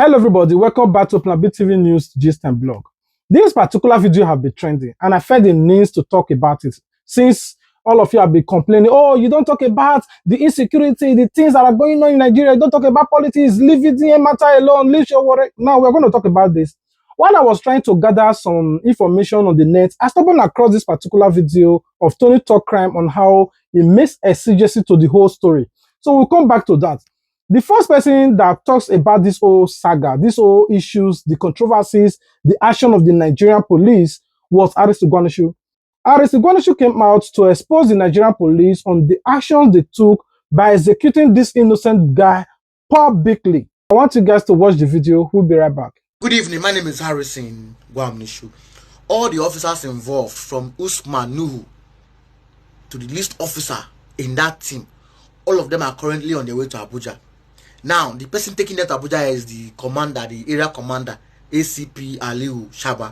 Hello everybody, welcome back to Plan B TV News Gist and Blog. This particular video have been trending and I felt the needs to talk about it since all of you have been complaining, oh, you don't talk about the insecurity, the things that are going on in Nigeria, you don't talk about politics, leave it in matter alone, leave your worry. Now we're going to talk about this. While I was trying to gather some information on the net, I stumbled across this particular video of Tony Talk Crime on how he makes exegesis to the whole story. So we'll come back to that. The first person that talks about this whole saga, these whole issues, the controversies, the action of the Nigerian police was Aris Ugwanishu. Aris Ugwanishu came out to expose the Nigerian police on the actions they took by executing this innocent guy publicly. I want you guys to watch the video. We'll be right back. Good evening, my name is Harrison Gwamnishu. All the officers involved, from Usman Nuhu to the least officer in that team, all of them are currently on their way to Abuja. Now, the person taking them to Abuja is the commander, the area commander, ACP Aliu Shaba.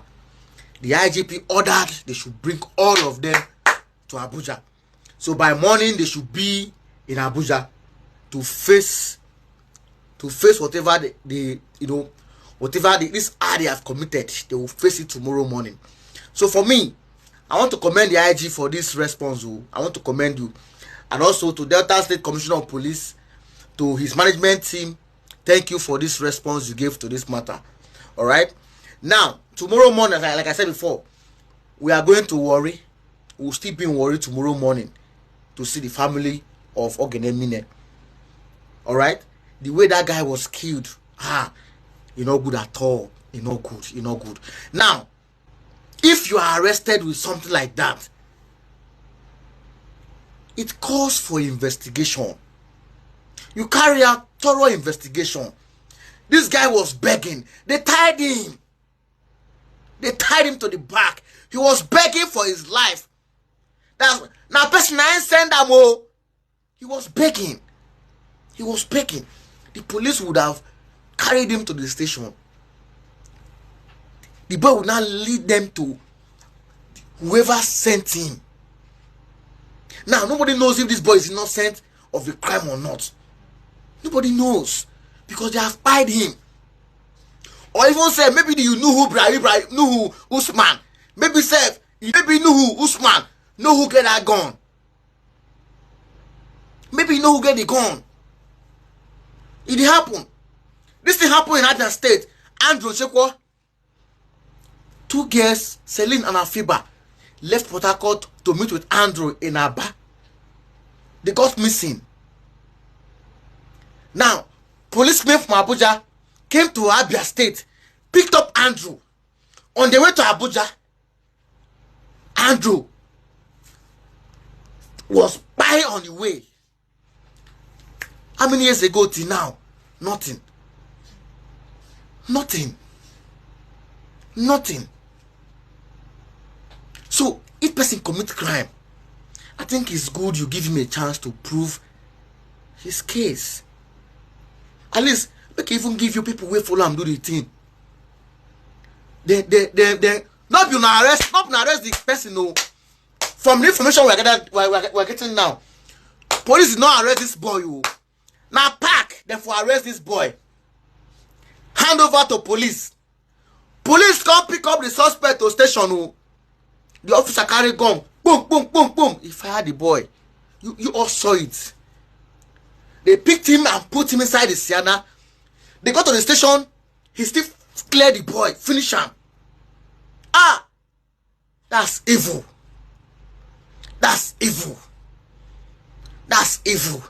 The IGP ordered they should bring all of them to Abuja. So by morning, they should be in Abuja to face whatever this act they have committed. They will face it tomorrow morning. So for me, I want to commend the IG for this response. I want to commend you. And also to Delta State Commissioner of Police, to his management team, thank you for this response you gave to this matter. All right. Now, tomorrow morning, like I said before, we are going to worry. We'll still be in worry tomorrow morning to see the family of Ogene Mena. All right. The way that guy was killed, you're not good at all. You're not good. You're not good. Now, if you are arrested with something like that, it calls for investigation. You carry out thorough investigation. This guy was begging. They tied him. They tied him to the back. He was begging for his life. Now person I ain't send them all. He was begging. He was begging. The police would have carried him to the station. The boy would now lead them to whoever sent him. Now nobody knows if this boy is innocent of the crime or not. Nobody knows because they have spied him. Or even say maybe you knew who Usman. Maybe you knew who Usman. Know who get that gun. Maybe you know who get the gun. It happened. This thing happened in Abia State. Andrew Chekwa. 2 girls, Celine and Afiba, left Port Harcourt to meet with Andrew in Aba. They got missing. Now, policemen from Abuja came to Abia State, picked up Andrew. On the way to Abuja, Andrew was by on the way. How many years ago till now? Nothing. Nothing. Nothing. So, if person commits crime, I think it's good you give him a chance to prove his case. At least, they can even give you people who follow and do the thing. They not be arrest the person. No. From the information we're getting now, police did not arrest this boy. Now pack, therefore arrest this boy. Hand over to police. Police come pick up the suspect to station. The officer carry gun. Boom, boom, boom, boom. He fired the boy. You all saw it. They picked him and put him inside the Sienna. They got to the station. He still cleared the boy. Finish him. That's evil. That's evil. That's evil.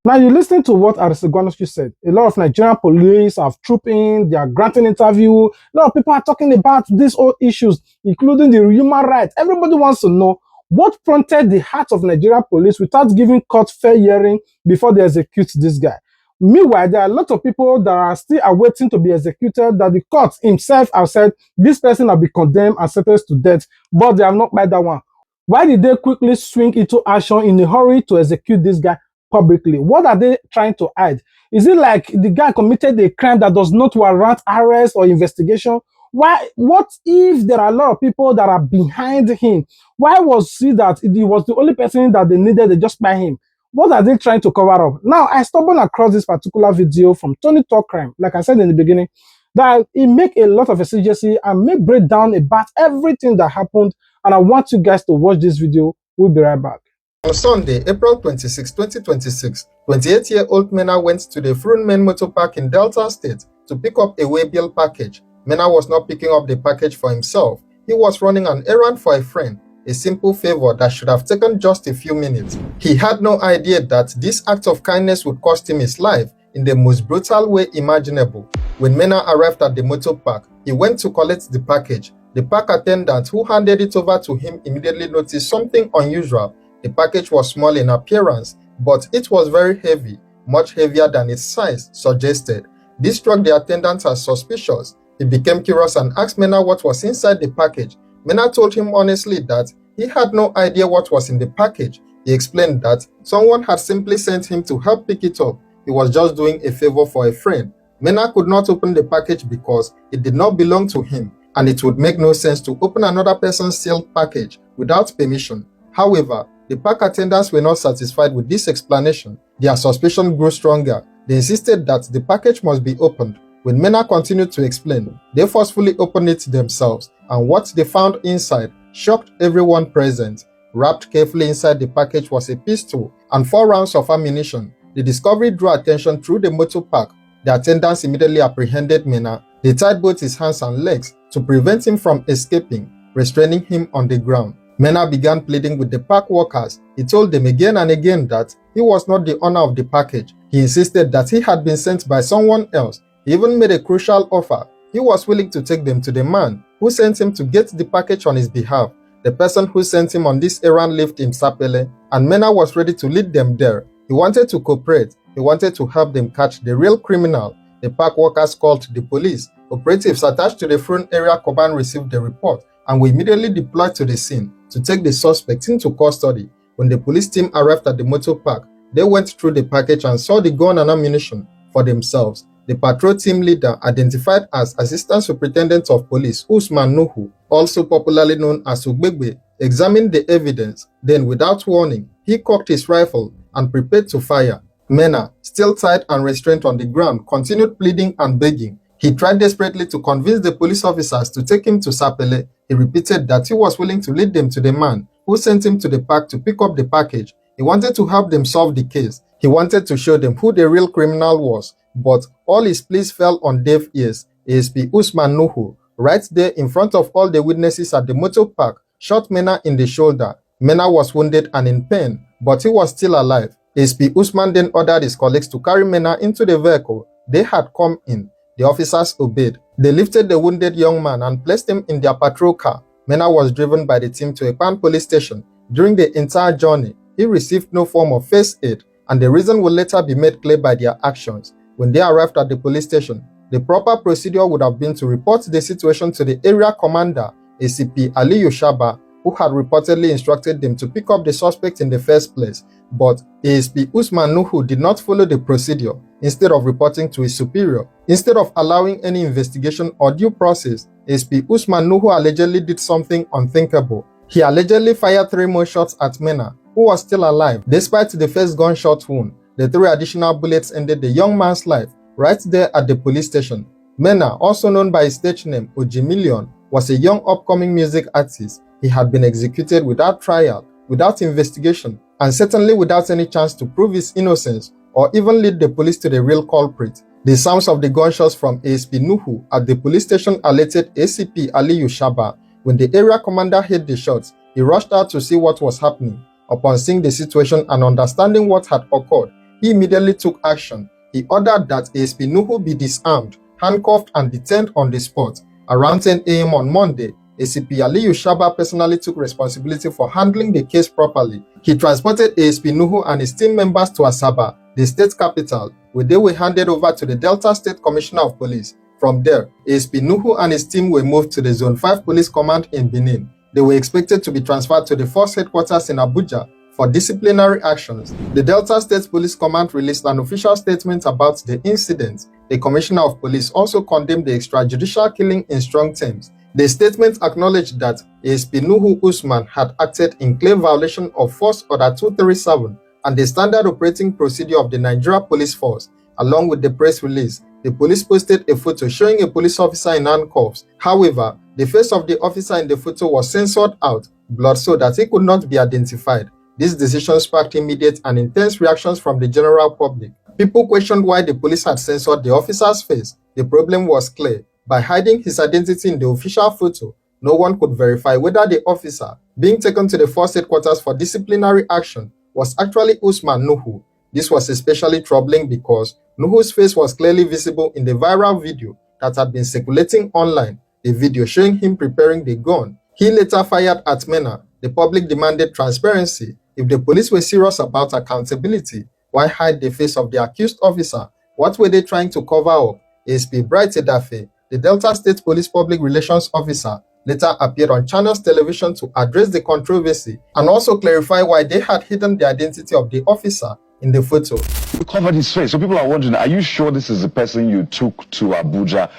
Now you listen to what Aris Ugwanishu said. A lot of Nigerian police have trooped in, they are granting interview. A lot of people are talking about these old issues, including the human rights. Everybody wants to know what prompted the heart of Nigerian police without giving court fair hearing before they execute this guy. Meanwhile, there are a lot of people that are still awaiting to be executed, that the court himself has said this person will be condemned and sentenced to death, but they have not made that one. Why did they quickly swing into action in a hurry to execute this guy publicly? What are they trying to hide? Is it like the guy committed a crime that does not warrant arrest or investigation? Why? What if there are a lot of people that are behind him? Why was it that he was the only person that they needed to just buy him? What are they trying to cover up? Now, I stumbled across this particular video from Tony Talk Crime, like I said in the beginning, that it make a lot of exegesis and make breakdown about everything that happened. And I want you guys to watch this video. We'll be right back. On Sunday, April 26, 2026, 28-year-old Mena went to the Frunmen Motor Park in Delta State to pick up a waybill package. Mena was not picking up the package for himself. He was running an errand for a friend, a simple favor that should have taken just a few minutes. He had no idea that this act of kindness would cost him his life in the most brutal way imaginable. When Mena arrived at the motor park, he went to collect the package. The park attendant who handed it over to him immediately noticed something unusual. The package was small in appearance, but it was very heavy, much heavier than its size suggested. This struck the attendant as suspicious. He became curious and asked Mena what was inside the package. Mena told him honestly that he had no idea what was in the package. He explained that someone had simply sent him to help pick it up. He was just doing a favor for a friend. Mena could not open the package because it did not belong to him, and it would make no sense to open another person's sealed package without permission. However, the park attendants were not satisfied with this explanation. Their suspicion grew stronger. They insisted that the package must be opened. When Mena continued to explain, they forcefully opened it themselves, and what they found inside shocked everyone present. Wrapped carefully inside the package was a pistol and 4 rounds of ammunition. The discovery drew attention through the motor park. The attendants immediately apprehended Mena. They tied both his hands and legs to prevent him from escaping, restraining him on the ground. Mena began pleading with the park workers. He told them again and again that he was not the owner of the package. He insisted that he had been sent by someone else. He even made a crucial offer. He was willing to take them to the man who sent him to get the package on his behalf. The person who sent him on this errand lived in Sapele, and Mena was ready to lead them there. He wanted to cooperate. He wanted to help them catch the real criminal. The park workers called the police. Operatives attached to the Front Area Command received the report and were immediately deployed to the scene to take the suspect into custody. When the police team arrived at the motor park, they went through the package and saw the gun and ammunition for themselves. The patrol team leader, identified as Assistant Superintendent of Police Usman Nuhu, also popularly known as Ugbegbe, examined the evidence. Then, without warning, he cocked his rifle and prepared to fire. Mena, still tied and restrained on the ground, continued pleading and begging. He tried desperately to convince the police officers to take him to Sapele. He repeated that he was willing to lead them to the man who sent him to the park to pick up the package. He wanted to help them solve the case. He wanted to show them who the real criminal was, but all his pleas fell on deaf ears. ASP Usman Nuhu, right there in front of all the witnesses at the motor park, shot Mena in the shoulder. Mena was wounded and in pain, but he was still alive. ASP Usman then ordered his colleagues to carry Mena into the vehicle they had come in. The officers obeyed. They lifted the wounded young man and placed him in their patrol car. Mena was driven by the team to a Pan police station. During the entire journey, he received no form of first aid, and the reason will later be made clear by their actions. When they arrived at the police station, the proper procedure would have been to report the situation to the area commander, ACP Aliyu Shaba, who had reportedly instructed them to pick up the suspect in the first place. But ASP Usman Nuhu did not follow the procedure. Instead of reporting to his superior, instead of allowing any investigation or due process, ASP Usman Nuhu allegedly did something unthinkable. He allegedly fired 3 more shots at Mena, who was still alive. Despite the first gunshot wound, the 3 additional bullets ended the young man's life right there at the police station. Mena, also known by his stage name Ojimillion, was a young upcoming music artist. He had been executed without trial, without investigation, and certainly without any chance to prove his innocence or even lead the police to the real culprit. The sounds of the gunshots from ASP Nuhu at the police station alerted ACP Aliyu Shaba. When the area commander heard the shots, he rushed out to see what was happening. Upon seeing the situation and understanding what had occurred, he immediately took action. He ordered that ASP Nuhu be disarmed, handcuffed, and detained on the spot. Around 10 a.m. on Monday, ACP Aliyu Shaba personally took responsibility for handling the case properly. He transported ASP Nuhu and his team members to Asaba, the state capital, where they were handed over to the Delta State Commissioner of Police. From there, ASP Nuhu and his team were moved to the Zone 5 Police Command in Benin. They were expected to be transferred to the force headquarters in Abuja for disciplinary actions. The Delta State Police Command released an official statement about the incident. The Commissioner of Police also condemned the extrajudicial killing in strong terms. The statement acknowledged that ASP Nuhu Usman had acted in clear violation of Force Order 237 and the standard operating procedure of the Nigeria Police Force. Along with the press release, the police posted a photo showing a police officer in handcuffs. However, the face of the officer in the photo was censored out, blurred so that he could not be identified. This decision sparked immediate and intense reactions from the general public. People questioned why the police had censored the officer's face. The problem was clear. By hiding his identity in the official photo, no one could verify whether the officer being taken to the force headquarters for disciplinary action was actually Usman Nuhu. This was especially troubling because Nuhu's face was clearly visible in the viral video that had been circulating online, a video showing him preparing the gun. He later fired at Mena. The public demanded transparency. If the police were serious about accountability, why hide the face of the accused officer? What were they trying to cover up? ASP Bright Edafe, the Delta State Police Public Relations Officer, later appeared on Channels Television to address the controversy and also clarify why they had hidden the identity of the officer in the photo. You covered his face, so people are wondering, are you sure this is the person you took to Abuja?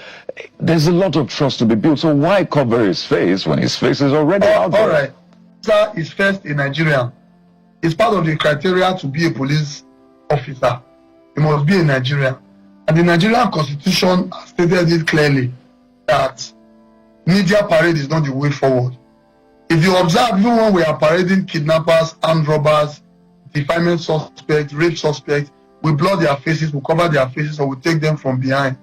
There's a lot of trust to be built, so why cover his face when his face is already out there? All right. Sir is first a Nigerian. It's part of the criteria to be a police officer. He must be a Nigerian. And the Nigerian Constitution has stated it clearly that media parade is not the way forward. If you observe, even when we are parading kidnappers, armed robbers, defilement suspects, rape suspects, we blur their faces, we cover their faces, or we take them from behind.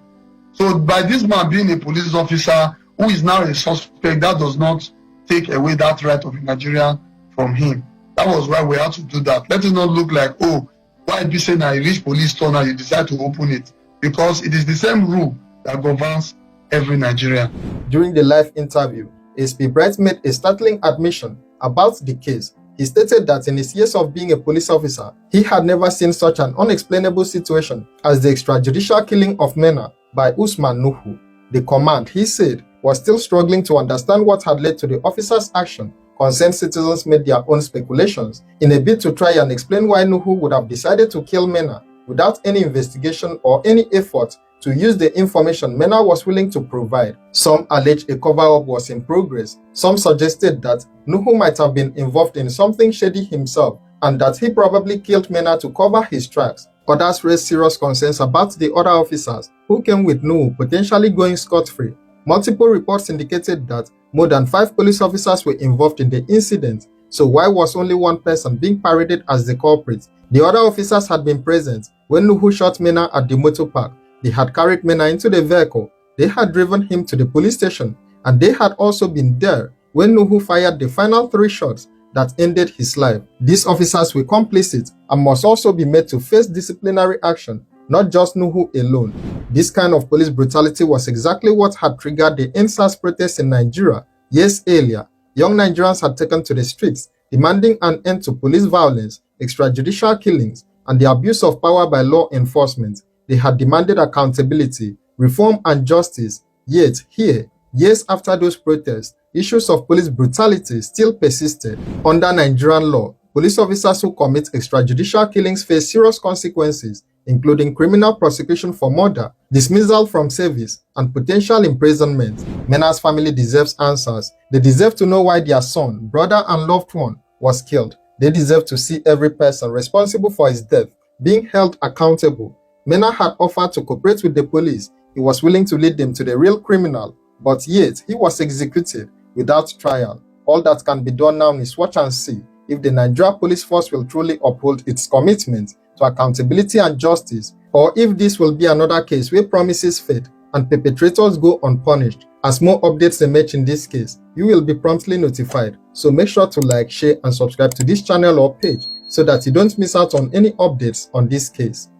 So by this man being a police officer who is now a suspect, that does not take away that right of a Nigerian from him. That was why we had to do that. Let it not look like, oh, why be saying I reach police store and you decide to open it? Because it is the same rule that governs every Nigerian. During the live interview, ASP Bright made a startling admission about the case. He stated that in his years of being a police officer, he had never seen such an unexplainable situation as the extrajudicial killing of Mena by Usman Nuhu. The command, he said, was still struggling to understand what had led to the officer's action. Concerned citizens made their own speculations in a bid to try and explain why Nuhu would have decided to kill Mena without any investigation or any effort to use the information Mena was willing to provide. Some alleged a cover-up was in progress. Some suggested that Nuhu might have been involved in something shady himself and that he probably killed Mena to cover his tracks. Others raised serious concerns about the other officers who came with Nuhu potentially going scot-free. Multiple reports indicated that more than 5 police officers were involved in the incident, so why was only one person being paraded as the culprit? The other officers had been present when Nuhu shot Mena at the motor park. They had carried Mena into the vehicle, they had driven him to the police station, and they had also been there when Nuhu fired the final 3 shots that ended his life. These officers were complicit and must also be made to face disciplinary action, not just Nuhu alone. This kind of police brutality was exactly what had triggered the NSAS protests in Nigeria years earlier. Young Nigerians had taken to the streets, demanding an end to police violence, extrajudicial killings, and the abuse of power by law enforcement. They had demanded accountability, reform, and justice. Yet, here, years after those protests, issues of police brutality still persisted. Under Nigerian law, police officers who commit extrajudicial killings face serious consequences, including criminal prosecution for murder, dismissal from service, and potential imprisonment. Mena's family deserves answers. They deserve to know why their son, brother, and loved one was killed. They deserve to see every person responsible for his death being held accountable. Mena had offered to cooperate with the police. He was willing to lead them to the real criminal, but yet he was executed without trial. All that can be done now is watch and see if the Nigeria Police Force will truly uphold its commitment to accountability and justice, or if this will be another case where promises fade and perpetrators go unpunished. As more updates emerge in this case, you will be promptly notified. So make sure to like, share, and subscribe to this channel or page so that you don't miss out on any updates on this case.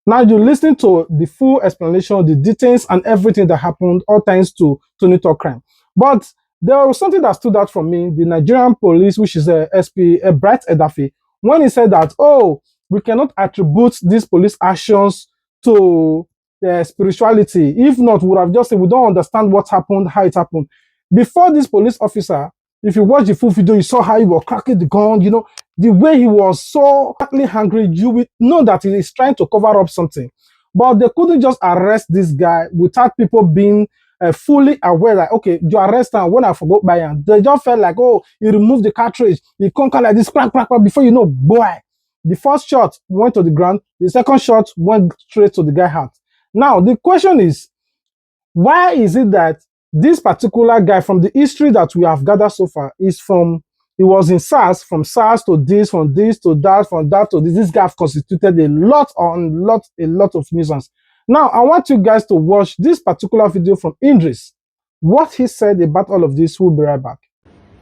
Now you listen to the full explanation, the details, and everything that happened, all thanks to Tony Talk Crime. But there was something that stood out for me. The Nigerian police, which is SP Bright Edafe, when he said that, oh, we cannot attribute these police actions to spirituality. If not, we would have just said we don't understand what happened, how it happened. Before this police officer, if you watch the full video, you saw how he was cracking the gun, you know, the way he was so hungry, you will know that he is trying to cover up something. But they couldn't just arrest this guy without people being fully aware that, okay, you arrest him when I forgot by him. They just felt like, oh, he removed the cartridge, he come like this, crack, crack, crack, before you know, boy, the first shot went to the ground, the second shot went straight to the guy's heart. Now, the question is, why is it that this particular guy, from the history that we have gathered so far, he was in SARS, from SARS to this, from this to that, from that to this. This guy constituted a lot of nuisance. Now, I want you guys to watch this particular video from Idris. What he said about all of this, we'll be right back.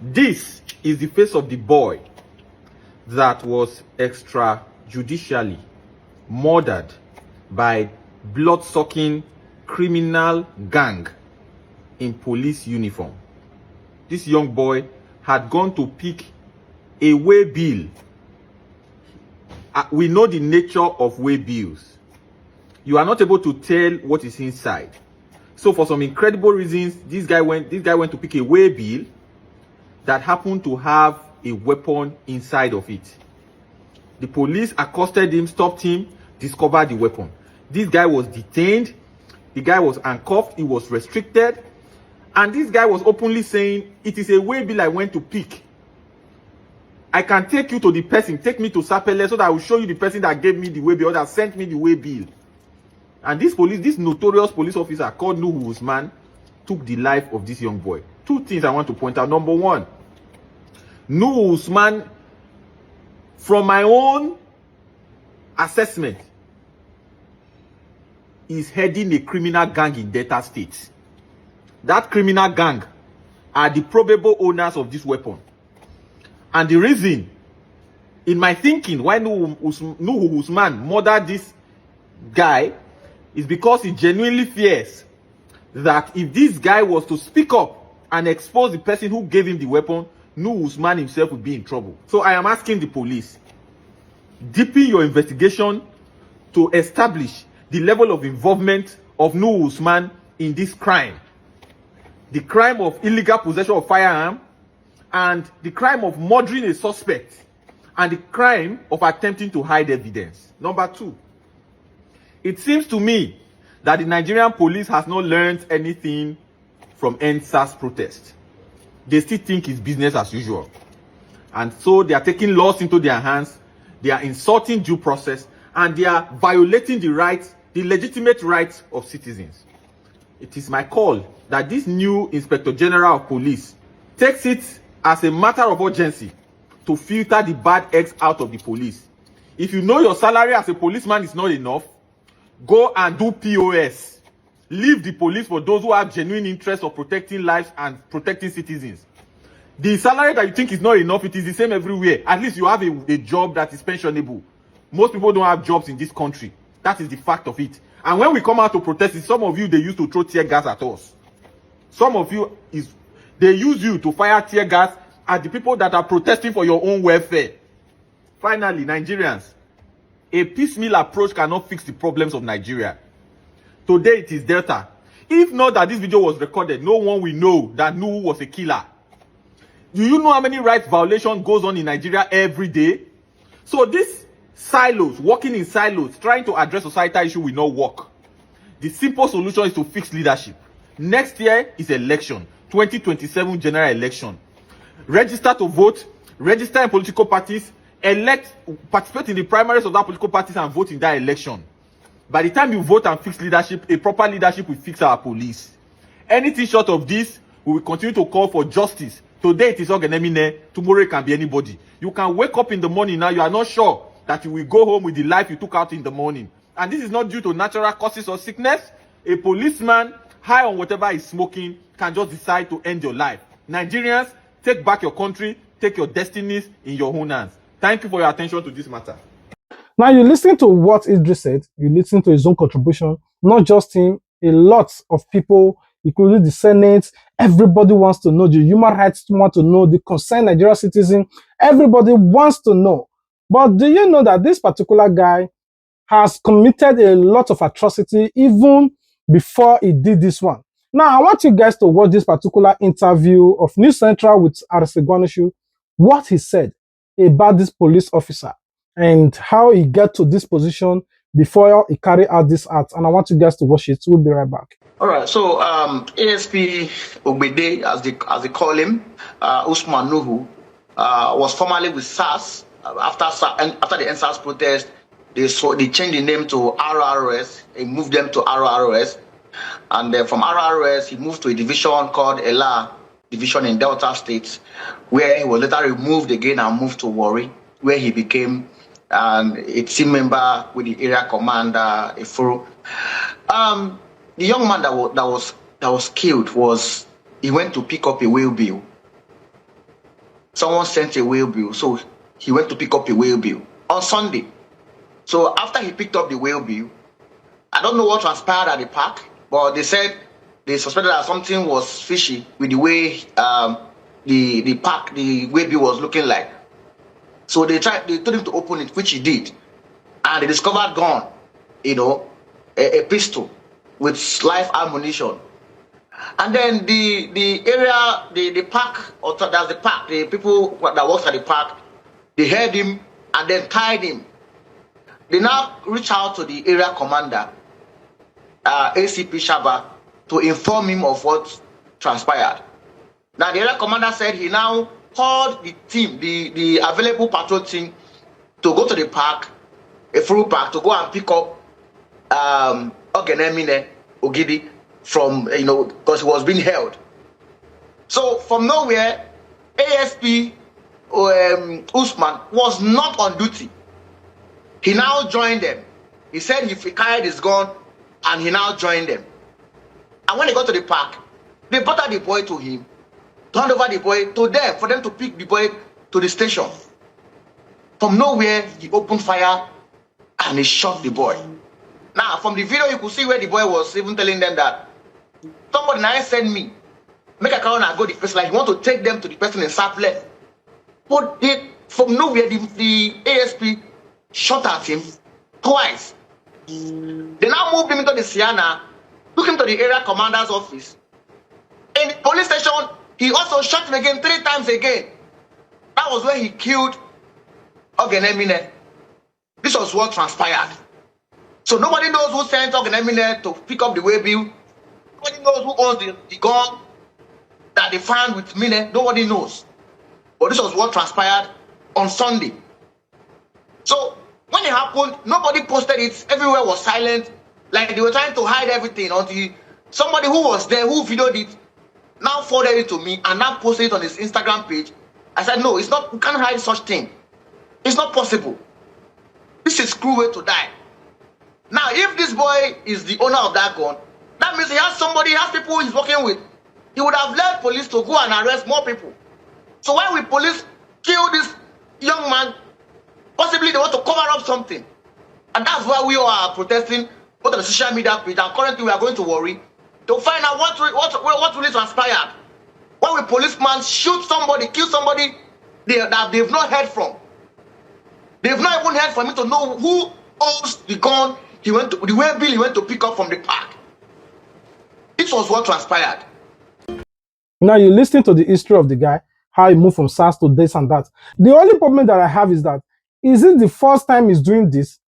This is the face of the boy that was extrajudicially murdered by blood-sucking criminal gang in police uniform. This young boy had gone to pick a way bill. We know the nature of way bills. You are not able to tell what is inside. So for some incredible reasons, this guy went to pick a way bill that happened to have a weapon inside of it. The police accosted him, stopped him, discovered the weapon. This guy was detained. The guy was handcuffed. He was restricted. And this guy was openly saying, it is a way bill I went to pick. I can take you to the person. Take me to Sapele so that I will show you the person that gave me the way bill or that sent me the way bill. And this notorious police officer called Nuhu Usman took the life of this young boy. Two things I want to point out. Number one, Nuhu Usman, from my own assessment, is heading a criminal gang in Delta State. That criminal gang are the probable owners of this weapon. And the reason, in my thinking, why Nuhu Usman murdered this guy is because he genuinely fears that if this guy was to speak up and expose the person who gave him the weapon, Nuhu Usman himself would be in trouble. So I am asking the police, deepen your investigation to establish the level of involvement of Nuhu Usman in this crime. The crime of illegal possession of firearm, and the crime of murdering a suspect, and the crime of attempting to hide evidence. Number two, it seems to me that the Nigerian police has not learned anything from NSAS protest. They still think it's business as usual. And so they are taking laws into their hands, they are insulting due process, and they are violating the rights, the legitimate rights of citizens. It is my call that this new Inspector General of Police takes it as a matter of urgency to filter the bad eggs out of the police. If you know your salary as a policeman is not enough, go and do POS. Leave the police for those who have genuine interest of protecting lives and protecting citizens. The salary that you think is not enough, it is the same everywhere. At least you have a job that is pensionable. Most people don't have jobs in this country. That is the fact of it. And when we come out to protest, some of you, they used to throw tear gas at us. Some of you, they use you to fire tear gas at the people that are protesting for your own welfare. Finally, Nigerians, a piecemeal approach cannot fix the problems of Nigeria. Today it is Delta. If not that this video was recorded, no one will know that Nuhu was a killer. Do you know how many rights violation goes on in Nigeria every day? So these silos, working in silos, trying to address societal issue will not work. The simple solution is to fix leadership. Next year is election, 2027 general election. Register to vote, register in political parties, participate in the primaries of that political parties and vote in that election. By the time you vote and fix leadership, a proper leadership will fix our police. Anything short of this, we will continue to call for justice. Today it is Ogenemine, tomorrow it can be anybody. You can wake up in the morning now, you are not sure that you will go home with the life you took out in the morning. And this is not due to natural causes or sickness. A policeman, high on whatever is smoking, can just decide to end your life. Nigerians, take back your country, take your destinies in your own hands. Thank you for your attention to this matter. Now, you listen to what Idris said, you listen to his own contribution, not just him, a lot of people, including the Senate, everybody wants to know, the human rights want to know, the concerned Nigerian citizen, everybody wants to know. But do you know that this particular guy has committed a lot of atrocity even before he did this one? Now, I want you guys to watch this particular interview of News Central with Arisegwanishu, what he said about this police officer and how he got to this position before he carried out this act. And I want you guys to watch it. We'll be right back. All right. So ASP Ogbede, as they call him, Usman Nuhu, was formerly with SARS. After the NSAS protest, they changed the name to RRS. He moved them to RRS, and then from RRS he moved to a division called Ela Division in Delta State, where he was later removed again and moved to Warri, where he became a team member with the area commander Ifuru. The young man that was killed he went to pick up a whale bill. Someone sent a whale bill, so he went to pick up a whale bill on Sunday. So after he picked up the whale bill, I don't know what transpired at the park, but they said they suspected that something was fishy with the way the whale bill was looking like. So they told him to open it, which he did, and they discovered gun, a pistol with live ammunition. And then the area, the park, or that's the park, the people that works at the park, they held him and then tied him. They now reach out to the area commander, ACP Shaba, to inform him of what transpired. Now the area commander said he now called the team, the available patrol team, to go to the park, a full park, to go and pick up Mena Ogidi from, because he was being held. So from nowhere, ASP Usman was not on duty. He now joined them. He said he carried his gun and he now joined them. And when they got to the park, they brought out the boy to him, turned over the boy to them for them to pick the boy to the station. From nowhere, he opened fire and he shot the boy. Now, from the video, you could see where the boy was even telling them that somebody now send me, make a car and go the person, like he want to take them to the person in Saple. But from nowhere, the ASP shot at him twice. They now moved him into the Siena, took him to the area commander's office. In the police station, he also shot him again 3 times again. That was where he killed Mena. This was what transpired. So nobody knows who sent Mena to pick up the whale bill. Nobody knows who owns the gun that they found with Mena. Nobody knows. But this was what transpired on Sunday. So when it happened, nobody posted it. Everywhere was silent. Like they were trying to hide everything until somebody who was there, who videoed it, now forwarded it to me and now posted it on his Instagram page. I said, no, it's not, you can't hide such thing. It's not possible. This is cruel way to die. Now, if this boy is the owner of that gun, that means he has people he's working with. He would have led police to go and arrest more people. So why will police kill this young man? Possibly they want to cover up something. And that's why we all are protesting both on the social media page, and currently we are going to Warri to find out what really transpired. Why will policeman shoot somebody, kill somebody that they've not heard from? They've not even heard from him to know who owns the gun the way Bill he went to pick up from the park. This was what transpired. Now you listen to the history of the guy, how he moved from SARS to this and that. The only problem that I have is that, is it the first time he's doing this?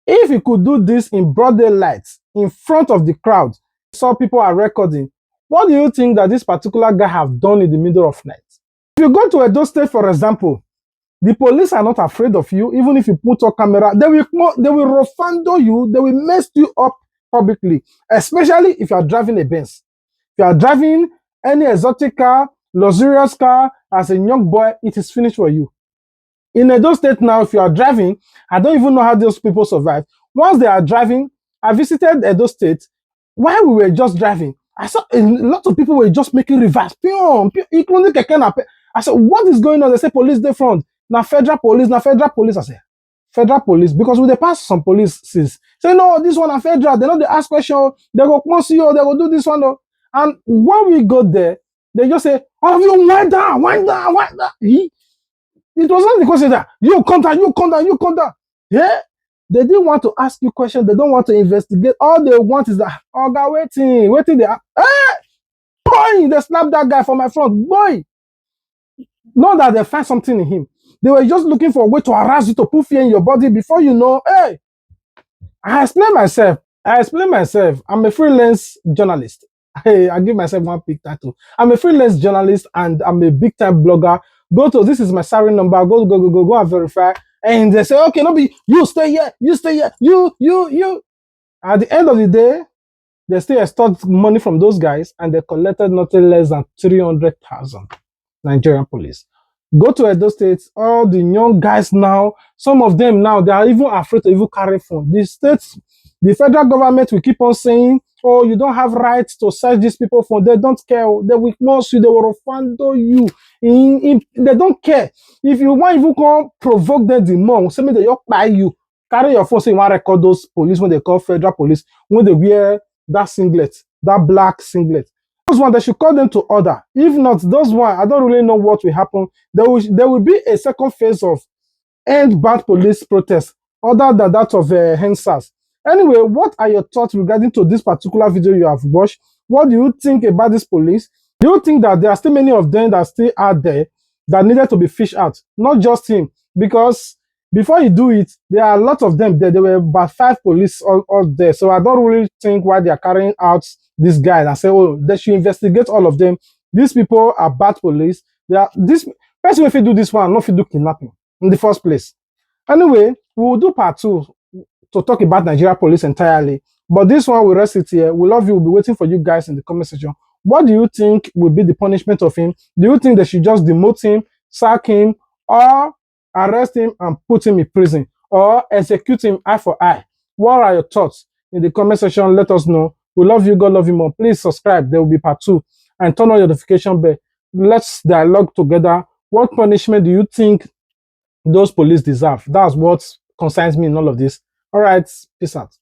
If he could do this in broad daylight, in front of the crowd, saw people are recording, what do you think that this particular guy have done in the middle of night? If you go to Edo State, for example, the police are not afraid of you. Even if you put a camera, they will rofando you, they will mess you up publicly, especially if you are driving a Benz. If you are driving any exotic car, luxurious car, as a young boy, it is finished for you. In Edo State now, if you are driving, I don't even know how those people survive. Once they are driving, I visited Edo State. While we were just driving, I saw a lot of people were just making reverse. I said, what is going on? They say police dey front. Now federal police. I say, federal police, because we dey pass some police since. Say, no, this one are federal. They know they ask question. They go come see you. They go do this one. And when we go there, they just say, oh, you wind down. It was not the question that you come down. Yeah, they didn't want to ask you questions. They don't want to investigate. All they want is that, oh, God, waiting. They boy, they slapped that guy from my front. Boy, not that they find something in him. They were just looking for a way to harass you, to put fear in your body before you know. Hey, I explained myself. I explain myself. I'm a freelance journalist. Hey, I give myself one big title. I'm a freelance journalist and I'm a big time blogger. Go to this is my salary number. Go and verify. And they say, okay, no be you stay here, you. At the end of the day, they still extort money from those guys and they collected nothing less than 300,000 Nigerian police. Go to Edo State, all the young guys now, some of them now, they are even afraid to even carry phone. The states, the federal government will keep on saying, oh, you don't have rights to search these people phone. They don't care. They will ignore you. They will offend you. They don't care. If you want even come provoke them the more, say me they buy you. Carry your phone, say you want to record those police when they call federal police, when they wear that singlet, that black singlet. Those ones, they should call them to order. If not, those ones, I don't really know what will happen. There will be a second phase of end bad police protest, other than that of Hensas. Anyway, what are your thoughts regarding to this particular video you have watched? What do you think about this police? Do you think that there are still many of them that still out there that needed to be fished out? Not just him, because before you do it, there are a lot of them there. There were about 5 police all there. So I don't really think why they are carrying out this guy and say, oh, they should investigate all of them. These people are bad police. They are this person if you do this one, not if you do kidnapping in the first place. Anyway, we will do part 2 to talk about Nigeria police entirely. But this one will rest it here. We love you. We'll be waiting for you guys in the comment section. What do you think will be the punishment of him? Do you think they should just demote him, sack him, or arrest him and put him in prison, or execute him eye for eye? What are your thoughts? In the comment section, let us know. We love you. God love you more. Please subscribe. There will be part 2. And turn on your notification bell. Let's dialogue together. What punishment do you think those police deserve? That's what concerns me in all of this. All right, peace out.